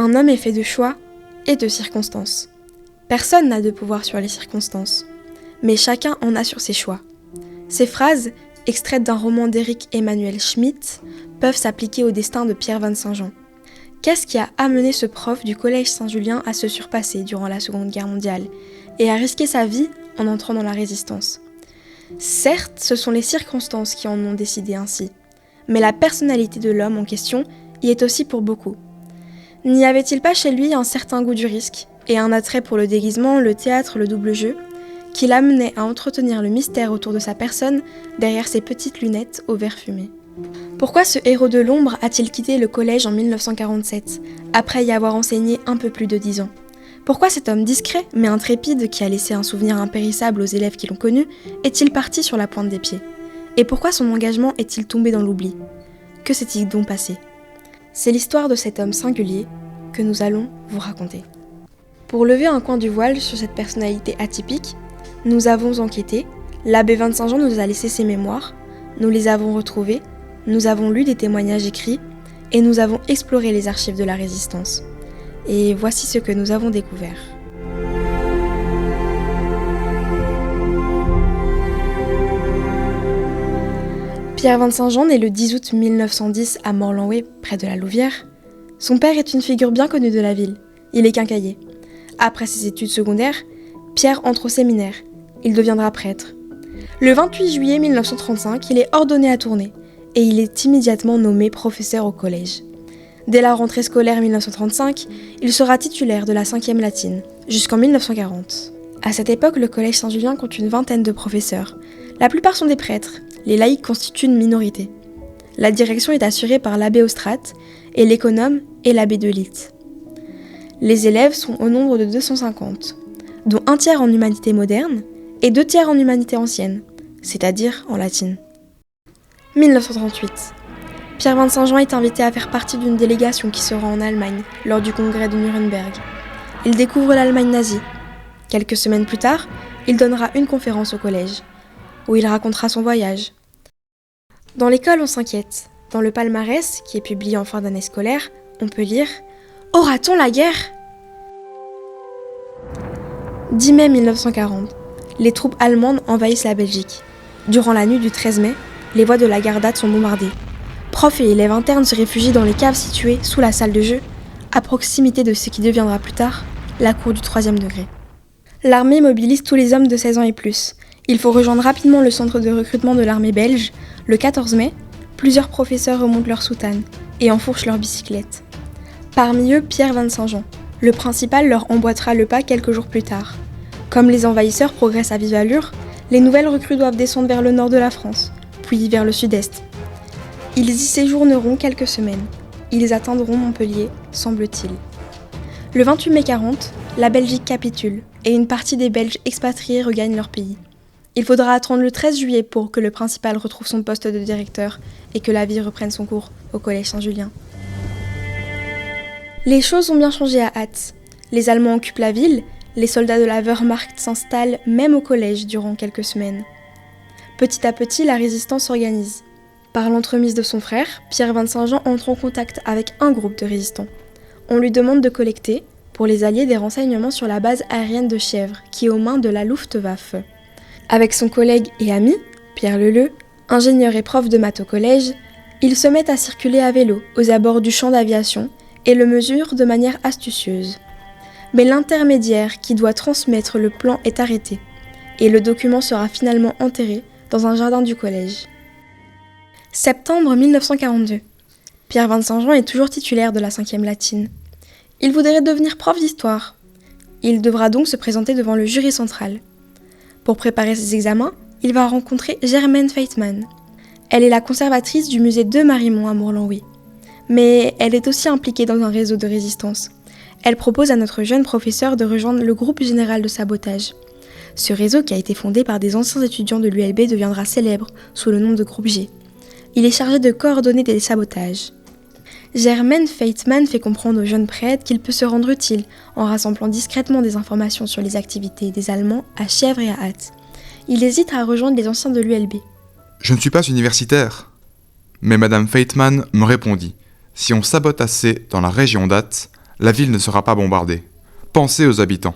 Un homme est fait de choix et de circonstances. Personne n'a de pouvoir sur les circonstances, mais chacun en a sur ses choix. Ces phrases, extraites d'un roman d'Éric Emmanuel Schmitt, peuvent s'appliquer au destin de Pierre Van Saint-Jean. Qu'est-ce qui a amené ce prof du collège Saint-Julien à se surpasser durant la Seconde Guerre mondiale et à risquer sa vie en entrant dans la résistance ? Certes, ce sont les circonstances qui en ont décidé ainsi, mais la personnalité de l'homme en question y est aussi pour beaucoup. N'y avait-il pas chez lui un certain goût du risque et un attrait pour le déguisement, le théâtre, le double jeu, qui l'amenait à entretenir le mystère autour de sa personne derrière ses petites lunettes au verre fumé ? Pourquoi ce héros de l'ombre a-t-il quitté le collège en 1947, après y avoir enseigné un peu plus de 10 ans ? Pourquoi cet homme discret mais intrépide qui a laissé un souvenir impérissable aux élèves qui l'ont connu est-il parti sur la pointe des pieds ? Et pourquoi son engagement est-il tombé dans l'oubli ? Que s'est-il donc passé ? C'est l'histoire de cet homme singulier que nous allons vous raconter. Pour lever un coin du voile sur cette personnalité atypique, nous avons enquêté, l'abbé Van Saint-Jean nous a laissé ses mémoires, nous les avons retrouvées, nous avons lu des témoignages écrits et nous avons exploré les archives de la Résistance. Et voici ce que nous avons découvert. Pierre Van Saint-Jean naît le 10 août 1910 à Morlanoué, près de la Louvière. Son père est une figure bien connue de la ville. Il est quincaillier. Après ses études secondaires, Pierre entre au séminaire. Il deviendra prêtre. Le 28 juillet 1935, il est ordonné à Tournai et il est immédiatement nommé professeur au collège. Dès la rentrée scolaire 1935, il sera titulaire de la 5e latine, jusqu'en 1940. À cette époque, le collège Saint-Julien compte une vingtaine de professeurs. La plupart sont des prêtres, les laïcs constituent une minorité. La direction est assurée par l'abbé Austrate et l'économe est l'abbé Delite. Les élèves sont au nombre de 250, dont un tiers en humanité moderne et 2 tiers en humanité ancienne, c'est-à-dire en latine. 1938. Pierre Van Saint-Jean est invité à faire partie d'une délégation qui se rend en Allemagne lors du congrès de Nuremberg. Il découvre l'Allemagne nazie. Quelques semaines plus tard, il donnera une conférence au collège, où il racontera son voyage. Dans l'école, on s'inquiète. Dans le palmarès, qui est publié en fin d'année scolaire, on peut lire « Aura-t-on la guerre ?» 10 mai 1940. Les troupes allemandes envahissent la Belgique. Durant la nuit du 13 mai, les voies de la Gardate sont bombardées. Profs et élèves internes se réfugient dans les caves situées sous la salle de jeu, à proximité de ce qui deviendra plus tard la cour du 3e degré. L'armée mobilise tous les hommes de 16 ans et plus. Il faut rejoindre rapidement le centre de recrutement de l'armée belge. Le 14 mai, plusieurs professeurs remontent leur soutane et enfourchent leurs bicyclettes. Parmi eux, Pierre Van Saint-Jean. Le principal leur emboîtera le pas quelques jours plus tard. Comme les envahisseurs progressent à vive allure, les nouvelles recrues doivent descendre vers le nord de la France, puis vers le sud-est. Ils y séjourneront quelques semaines. Ils atteindront Montpellier, semble-t-il. Le 28 mai 40, la Belgique capitule et une partie des Belges expatriés regagnent leur pays. Il faudra attendre le 13 juillet pour que le principal retrouve son poste de directeur et que la vie reprenne son cours au collège Saint-Julien. Les choses ont bien changé à Ath. Les Allemands occupent la ville, les soldats de la Wehrmacht s'installent même au collège durant quelques semaines. Petit à petit, la résistance s'organise. Par l'entremise de son frère, Pierre Van Saint-Jean entre en contact avec un groupe de résistants. On lui demande de collecter, pour les Alliés, des renseignements sur la base aérienne de Chièvres, qui est aux mains de la Luftwaffe. Avec son collègue et ami, Pierre Leleu, ingénieur et prof de maths au collège, ils se mettent à circuler à vélo aux abords du champ d'aviation et le mesurent de manière astucieuse. Mais l'intermédiaire qui doit transmettre le plan est arrêté, et le document sera finalement enterré dans un jardin du collège. Septembre 1942. Pierre Van Saint-Jean est toujours titulaire de la 5e latine. Il voudrait devenir prof d'histoire. Il devra donc se présenter devant le jury central. Pour préparer ses examens, il va rencontrer Germaine Feitmann. Elle est la conservatrice du musée de Marimont à Morlanoué. Mais elle est aussi impliquée dans un réseau de résistance. Elle propose à notre jeune professeur de rejoindre le groupe général de sabotage. Ce réseau, qui a été fondé par des anciens étudiants de l'ULB, deviendra célèbre sous le nom de groupe G. Il est chargé de coordonner des sabotages. Germaine Feitmann fait comprendre au jeune prêtre qu'il peut se rendre utile en rassemblant discrètement des informations sur les activités des Allemands à Chièvres et à Ath. Il hésite à rejoindre les anciens de l'ULB. Je ne suis pas universitaire. Mais Madame Feitmann me répondit, si on sabote assez dans la région d'Ath, La ville ne sera pas bombardée. Pensez aux habitants.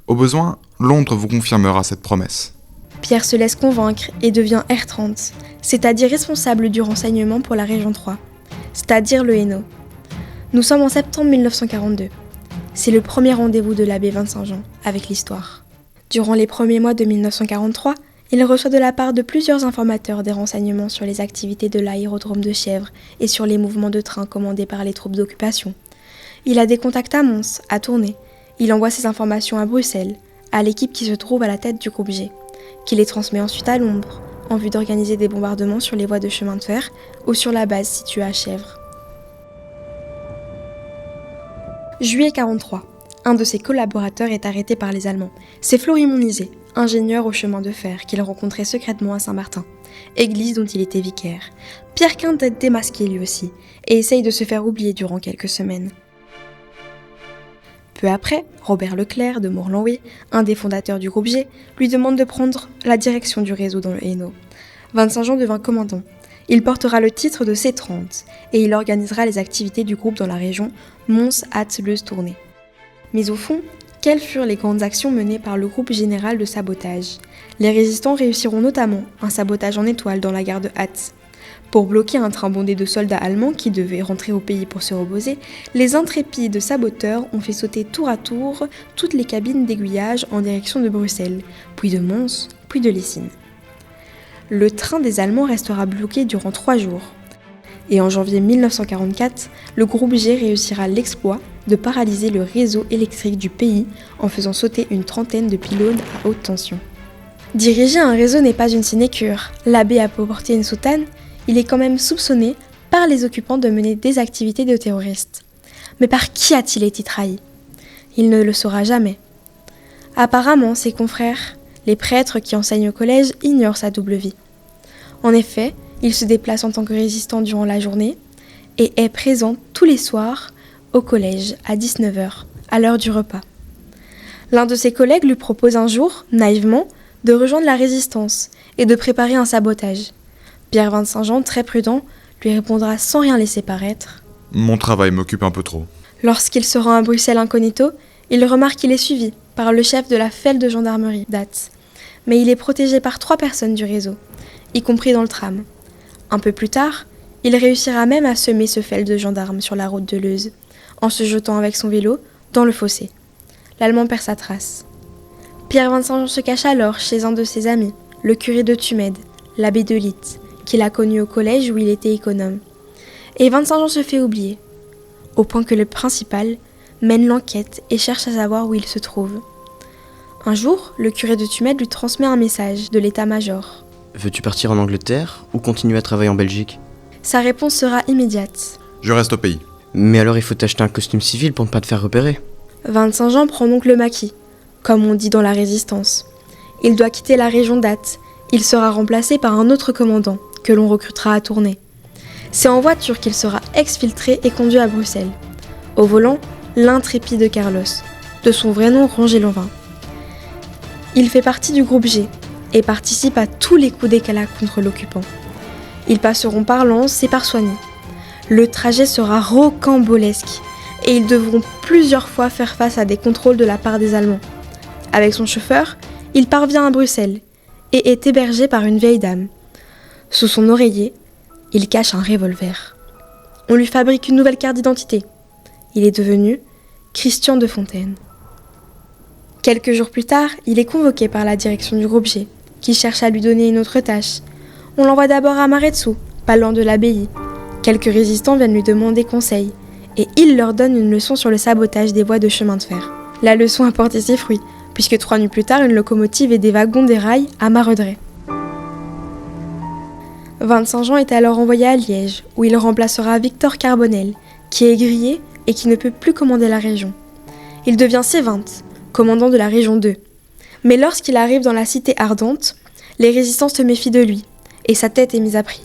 Au besoin, Londres vous confirmera cette promesse. Pierre se laisse convaincre et devient R30, c'est-à-dire responsable du renseignement pour la région 3, c'est-à-dire le Hainaut. Nous sommes en septembre 1942. C'est le premier rendez-vous de l'abbé Vincent-Jean avec l'histoire. Durant les premiers mois de 1943, il reçoit de la part de plusieurs informateurs des renseignements sur les activités de l'aérodrome de Chèvres et sur les mouvements de train commandés par les troupes d'occupation. Il a des contacts à Mons, à Tournai. Il envoie ces informations à Bruxelles, à l'équipe qui se trouve à la tête du groupe G, qui les transmet ensuite à Londres, en vue d'organiser des bombardements sur les voies de chemin de fer ou sur la base située à Chèvres. Juillet 43. Un de ses collaborateurs est arrêté par les Allemands. C'est Florimond Nizet, ingénieur au chemin de fer, qu'il rencontrait secrètement à Saint-Martin, église dont il était vicaire. Pierre Quinte est démasqué lui aussi, et essaye de se faire oublier durant quelques semaines. Peu après, Robert Leclerc de Morlanlouis, un des fondateurs du groupe G, lui demande de prendre la direction du réseau dans le Hainaut. Vincent-Jean devint commandant. Il portera le titre de C30 et il organisera les activités du groupe dans la région Mons-Hatte-Leuze-Tournai. Mais au fond, quelles furent les grandes actions menées par le groupe général de sabotage ? Les résistants réussiront notamment un sabotage en étoile dans la gare de Hatt. Pour bloquer un train bondé de soldats allemands qui devaient rentrer au pays pour se reposer, les intrépides saboteurs ont fait sauter tour à tour toutes les cabines d'aiguillage en direction de Bruxelles, puis de Mons, puis de Lessines. Le train des Allemands restera bloqué durant 3 jours. Et en janvier 1944, le groupe G réussira l'exploit de paralyser le réseau électrique du pays en faisant sauter une trentaine de pylônes à haute tension. Diriger un réseau n'est pas une sinécure. L'abbé a beau porter une soutane, il est quand même soupçonné par les occupants de mener des activités de terroristes. Mais par qui a-t-il été trahi ? Il ne le saura jamais. Apparemment, ses confrères, les prêtres qui enseignent au collège, ignorent sa double vie. En effet, il se déplace en tant que résistant durant la journée et est présent tous les soirs au collège à 19h, à l'heure du repas. L'un de ses collègues lui propose un jour, naïvement, de rejoindre la résistance et de préparer un sabotage. Pierre Vincent-Jean, très prudent, lui répondra sans rien laisser paraître. Mon travail m'occupe un peu trop. Lorsqu'il se rend à Bruxelles incognito, il remarque qu'il est suivi par le chef de la FEL de gendarmerie, d'Ath. Mais il est protégé par 3 personnes du réseau, y compris dans le tram. Un peu plus tard, il réussira même à semer ce FEL de gendarmes sur la route de Leuze, en se jetant avec son vélo dans le fossé. L'Allemand perd sa trace. Pierre Vincent-Jean se cache alors chez un de ses amis, le curé de Tumède, l'abbé de Litte, qu'il a connu au collège où il était économe. Et Vincent-Jean se fait oublier, au point que le principal mène l'enquête et cherche à savoir où il se trouve. Un jour, le curé de Tumède lui transmet un message de l'état-major. « Veux-tu partir en Angleterre ou continuer à travailler en Belgique ?» Sa réponse sera immédiate. « Je reste au pays. » « Mais alors il faut t'acheter un costume civil pour ne pas te faire repérer. » Vincent-Jean prend donc le maquis, comme on dit dans la résistance. Il doit quitter la région d'Ath. Il sera remplacé par un autre commandant, que l'on recrutera à Tournai. C'est en voiture qu'il sera exfiltré et conduit à Bruxelles. Au volant, l'intrépide Carlos, de son vrai nom Ranger Lanvin. Il fait partie du groupe G et participe à tous les coups d'éclat contre l'occupant. Ils passeront par Lens et par Soigny. Le trajet sera rocambolesque et ils devront plusieurs fois faire face à des contrôles de la part des Allemands. Avec son chauffeur, il parvient à Bruxelles et est hébergé par une vieille dame. Sous son oreiller, il cache un revolver. On lui fabrique une nouvelle carte d'identité. Il est devenu Christian de Fontaine. Quelques jours plus tard, il est convoqué par la direction du groupe G, qui cherche à lui donner une autre tâche. On l'envoie d'abord à Maretsu, pas loin de l'abbaye. Quelques résistants viennent lui demander conseil, et il leur donne une leçon sur le sabotage des voies de chemin de fer. La leçon a porté ses fruits, puisque 3 nuits plus tard, une locomotive et des wagons déraillent à Maredret. Vincent-Jean est alors envoyé à Liège, où il remplacera Victor Carbonel, qui est grillé et qui ne peut plus commander la région. Il devient C20, commandant de la région 2. Mais lorsqu'il arrive dans la cité ardente, les résistants se méfient de lui, et sa tête est mise à prix.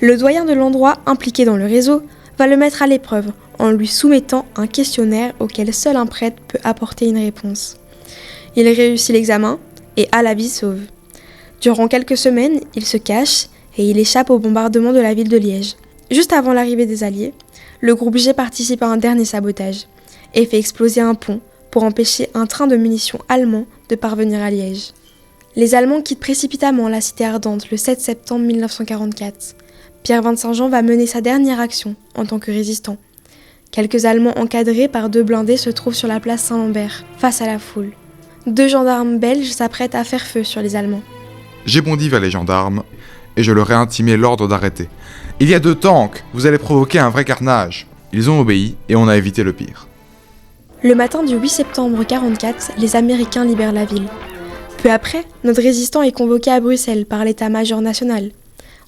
Le doyen de l'endroit impliqué dans le réseau va le mettre à l'épreuve en lui soumettant un questionnaire auquel seul un prêtre peut apporter une réponse. Il réussit l'examen et a la vie sauve. Durant quelques semaines, il se cache et il échappe au bombardement de la ville de Liège. Juste avant l'arrivée des Alliés, le groupe G participe à un dernier sabotage. et fait exploser un pont pour empêcher un train de munitions allemand de parvenir à Liège. Les Allemands quittent précipitamment la cité ardente le 7 septembre 1944. Pierre Vincent-Jean va mener sa dernière action en tant que résistant. Quelques Allemands encadrés par 2 blindés se trouvent sur la place Saint-Lambert, face à la foule. 2 gendarmes belges s'apprêtent à faire feu sur les Allemands. J'ai bondi vers les gendarmes et je leur ai intimé l'ordre d'arrêter. Il y a 2 tanks, vous allez provoquer un vrai carnage. Ils ont obéi et on a évité le pire. Le matin du 8 septembre 1944, les Américains libèrent la ville. Peu après, notre résistant est convoqué à Bruxelles par l'état-major national.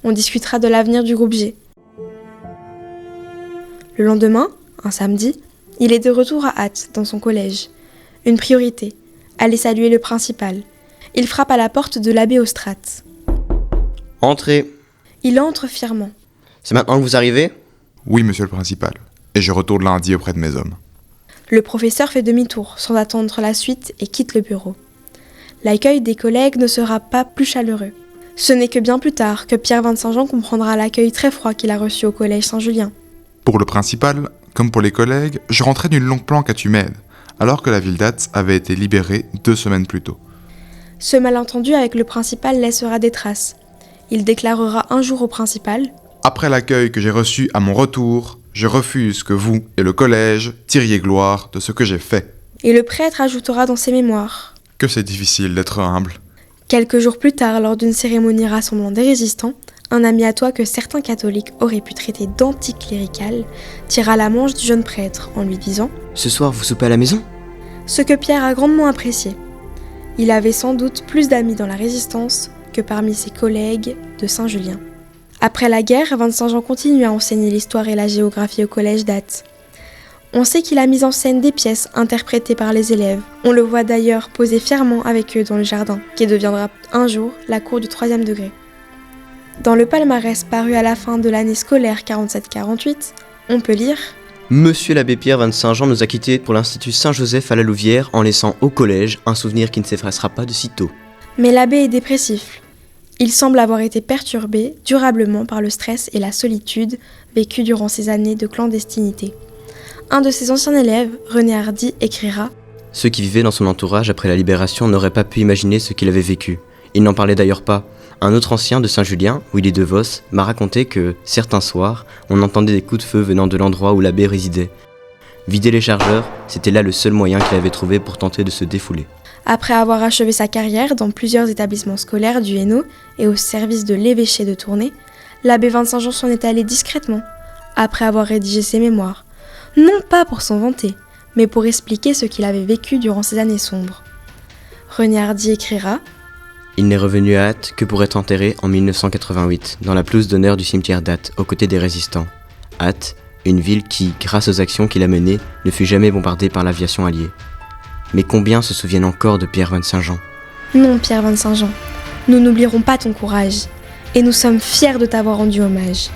On discutera de l'avenir du groupe G. Le lendemain, un samedi, il est de retour à Ath, dans son collège. Une priorité, aller saluer le principal. Il frappe à la porte de l'abbé Austrate. Entrez. Il entre fièrement. C'est maintenant que vous arrivez ? Oui, monsieur le principal. Et je retourne lundi auprès de mes hommes. Le professeur fait demi-tour, sans attendre la suite, et quitte le bureau. L'accueil des collègues ne sera pas plus chaleureux. Ce n'est que bien plus tard que Pierre Vincent-Jean comprendra l'accueil très froid qu'il a reçu au collège Saint-Julien. Pour le principal, comme pour les collègues, je rentrais d'une longue planque à Tumède, alors que la ville d'Ath avait été libérée 2 semaines plus tôt. Ce malentendu avec le principal laissera des traces. Il déclarera un jour au principal : Après l'accueil que j'ai reçu à mon retour, je refuse que vous et le collège tiriez gloire de ce que j'ai fait. Et le prêtre ajoutera dans ses mémoires : Que c'est difficile d'être humble. Quelques jours plus tard, lors d'une cérémonie rassemblant des résistants, un ami à toi que certains catholiques auraient pu traiter d'anticlérical tira la manche du jeune prêtre en lui disant : Ce soir, vous soupez à la maison ? Ce que Pierre a grandement apprécié. Il avait sans doute plus d'amis dans la résistance que parmi ses collègues de Saint-Julien. Après la guerre, Vincent-Jean continue à enseigner l'histoire et la géographie au collège d'Ath. On sait qu'il a mis en scène des pièces interprétées par les élèves. On le voit d'ailleurs poser fièrement avec eux dans le jardin, qui deviendra un jour la cour du 3e degré. Dans le palmarès paru à la fin de l'année scolaire 47-48, on peut lire : Monsieur l'abbé Pierre Vincent-Jean nous a quittés pour l'Institut Saint-Joseph à la Louvière en laissant au collège un souvenir qui ne s'effacera pas de sitôt. Mais l'abbé est dépressif. Il semble avoir été perturbé durablement par le stress et la solitude vécus durant ces années de clandestinité. Un de ses anciens élèves, René Hardy, écrira : Ceux qui vivaient dans son entourage après la libération n'auraient pas pu imaginer ce qu'il avait vécu. Il n'en parlait d'ailleurs pas. Un autre ancien de Saint-Julien, Willy de Vos, m'a raconté que, certains soirs, on entendait des coups de feu venant de l'endroit où l'abbé résidait. Vider les chargeurs, c'était là le seul moyen qu'il avait trouvé pour tenter de se défouler. Après avoir achevé sa carrière dans plusieurs établissements scolaires du Hainaut et au service de l'évêché de Tournai, l'abbé Vincent-Jean s'en est allé discrètement, après avoir rédigé ses mémoires. Non pas pour s'en vanter, mais pour expliquer ce qu'il avait vécu durant ces années sombres. René Hardy écrira : Il n'est revenu à Ath que pour être enterré en 1988, dans la pelouse d'honneur du cimetière d'Ath, aux côtés des résistants. Ath, une ville qui, grâce aux actions qu'il a menées, ne fut jamais bombardée par l'aviation alliée. Mais combien se souviennent encore de Pierre Vincent-Jean ? Non, Pierre Vincent-Jean, nous n'oublierons pas ton courage, et nous sommes fiers de t'avoir rendu hommage.